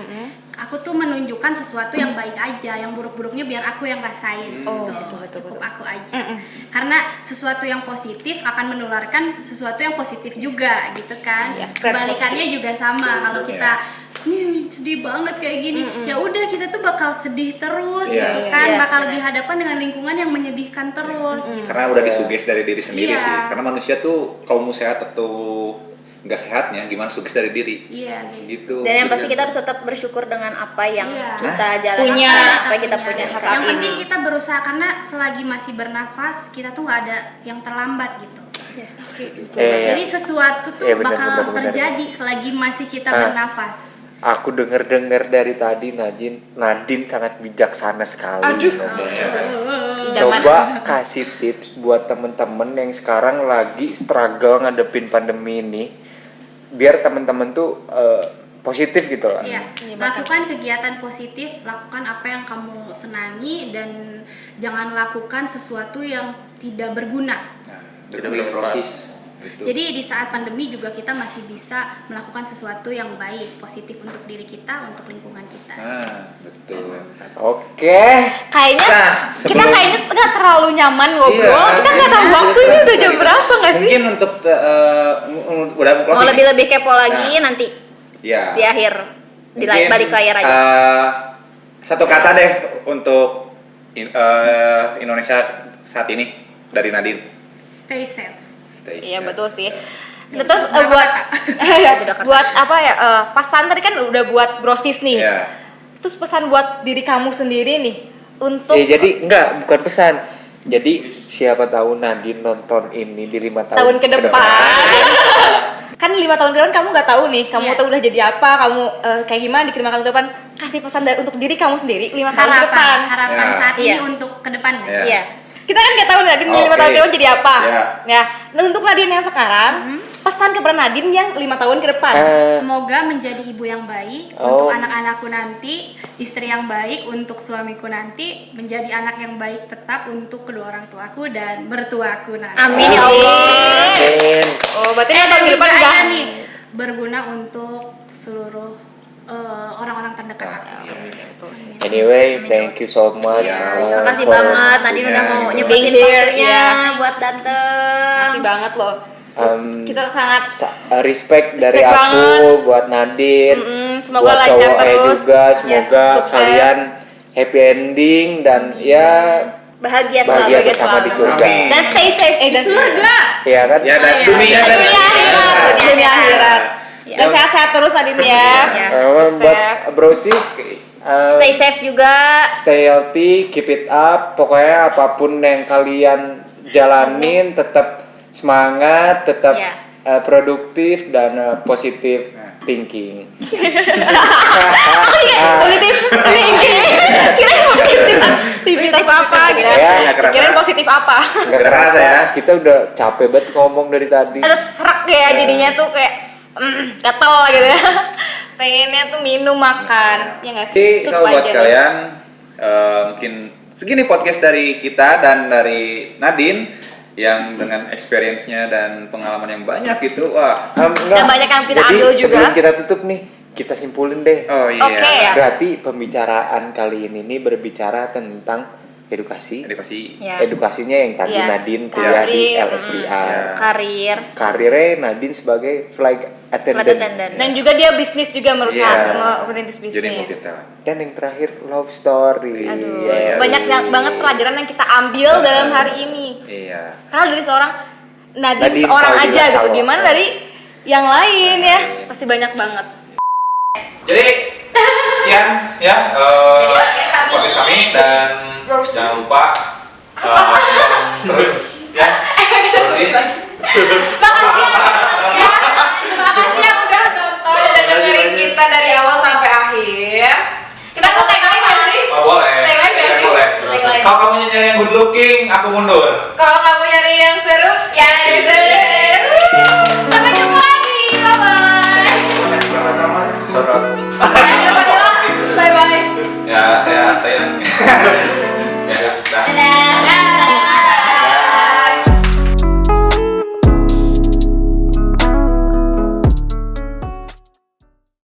Aku tuh menunjukkan sesuatu yang baik aja, yang buruk-buruknya biar aku yang rasain. Betul, cukup aku aja. Karena sesuatu yang positif akan menularkan sesuatu yang positif juga, gitu kan.
Ya, spread
Kebalikannya juga sama. Kalau kita nih sedih banget kayak gini, ya udah kita tuh bakal sedih terus, gitu kan. Bakal dihadapkan dengan lingkungan yang menyedihkan terus. Gitu.
Karena udah disuges dari diri sendiri
Iya.
sih. Karena manusia tuh kalau mau sehat atau nggak sehatnya gimana suges dari diri.
Iya,
Gitu.
Dan yang pasti kita harus tetap bersyukur dengan apa yang
Iya.
kita jalani,
Punya.
apa yang kita punya saat
Yang penting
ini.
kita berusaha, karena selagi masih bernafas kita tuh nggak ada yang terlambat gitu. Jadi sesuatu tuh
benar,
bakal
benar, benar.
terjadi selagi masih kita bernafas.
aku dengar dari tadi Nadine sangat bijaksana sekali.
Aduh.
Coba kasih tips buat temen-temen yang sekarang lagi struggle ngadepin pandemi ini, biar temen-temen tuh positif gitu lah.
Iya, lakukan kegiatan positif, lakukan apa yang kamu senangi, dan jangan lakukan sesuatu yang tidak berguna.
Kita belum proses. Gitu.
Jadi di saat pandemi juga kita masih bisa melakukan sesuatu yang baik, positif untuk diri kita, untuk lingkungan kita.
Betul.
Oke.
Kayaknya kita
sebelum-
kayaknya nggak terlalu nyaman ngobrol.
Iya.
Kita nggak tahu waktu ini udah jam berapa nggak sih?
Mungkin untuk udah mau
Mau
closing.
lebih kepo lagi nanti
Ya.
di akhir
Mungkin,
balik layar aja.
Satu kata deh untuk Indonesia saat ini dari Nadine.
Stay safe.
Stay
Iya
safe.
betul sih. Terus buat apa ya? Pesan tadi kan udah buat brosis nih.
Iya.
Terus pesan buat diri kamu sendiri nih untuk
Jadi bukan pesan. Jadi siapa tahu Nadine nonton ini di 5
tahun ke depan. Kan 5 tahun ke depan kamu nggak tahu nih, kamu tuh udah jadi apa, kamu kayak gimana di 5 tahun ke depan. Kasih pesan untuk diri kamu sendiri 5 tahun ke depan.
Harapan
Ya.
saat ini
Iya.
untuk kedepannya.
Iya.
Iya.
Kita kan nggak tahu Nadine 5
Oke.
tahun ke depan jadi apa.
Ya.
Ya. Nah untuk Nadine yang sekarang, pesan kepada Nadine yang 5 tahun ke depan.
Semoga menjadi ibu yang baik
Oh.
untuk anak-anakku nanti, istri yang baik untuk suamiku nanti, menjadi anak yang baik tetap untuk kedua orang tuaku dan mertuaku nanti.
Amin ya Allah.
Amin.
Oh berarti
Dan
tahun ke depan
juga
udah.
ada nih, berguna untuk seluruh orang-orang terdekat aku.
Anyway, thank you so much.
Iya.
Terima kasih banget Nadine udah mau
gitu.
nyebutin
Being here,
waktunya
iya.
buat dateng.
Makasih banget loh. Kita sangat
Respect dari
Respect
aku
banget.
buat Nadine,
semoga
buat
lancar
cowoknya
terus.
juga, semoga
sukses.
kalian happy ending dan ya
Bahagia
bahagia
selalu.
bersama di surga.
Amin.
dan stay safe di surga.
Iya kan?
Ya dan dunia dan
Dunia akhirat, dunia akhirat. Dan sehat-sehat terus Nadine ya.
Buat
Sukses.
brosis,
Stay safe juga.
stay healthy, keep it up. Pokoknya apapun yang kalian jalanin, tetap semangat, tetap
Iya.
produktif dan positif thinking.
Positif thinking. Kirain positivitas apa gitu.
Ya,
nggak kerasa.
Kirain positif apa?
Nggak kerasa ya, kita udah capek banget ngomong dari tadi.
Terus serak ya jadinya tuh kayak gatel gitu ya. Pengennya tuh minum makan. Ya nggak sih?
Jadi
Tutup
so buat
aja nih.
kalian mungkin segini podcast dari kita dan dari Nadine yang dengan experience-nya dan pengalaman yang banyak gitu. Wah.
Enggak.
Dan banyak yang kita
Jadi,
ambil juga.
sebelum kita tutup nih, kita simpulin deh.
Oh iya.
Oke.
Berarti pembicaraan kali ini nih berbicara tentang edukasi.
Edukasi.
Ya.
Edukasinya yang tadi
Iya.
Nadine kuliah di
Karir,
LSPR.
Karir.
Karirnya Nadine sebagai flight attendant.
Flight attendant.
Dan juga dia bisnis juga berusaha
Iya.
merintis
Jadi
bisnis.
multi talent.
Dan yang terakhir love story.
Aduh,
Iya.
banyak banget pelajaran yang kita ambil dalam hari ini.
Iya.
Karena dari seorang Nadine
Nadine
seorang
Saldila
aja gitu.
Salwa.
Gimana dari yang lain ya? Pasti banyak banget.
Jadi sekian ya podcast kami dan jangan lupa terus ya terus
Makasih ya. Makasih yang udah nonton dan dengerin kita dari awal sampai akhir.
King, aku mundur.
Kalau kamu nyari yang seru, ya di sini. Sampai jumpa lagi. Bye bye.
Pertama sorot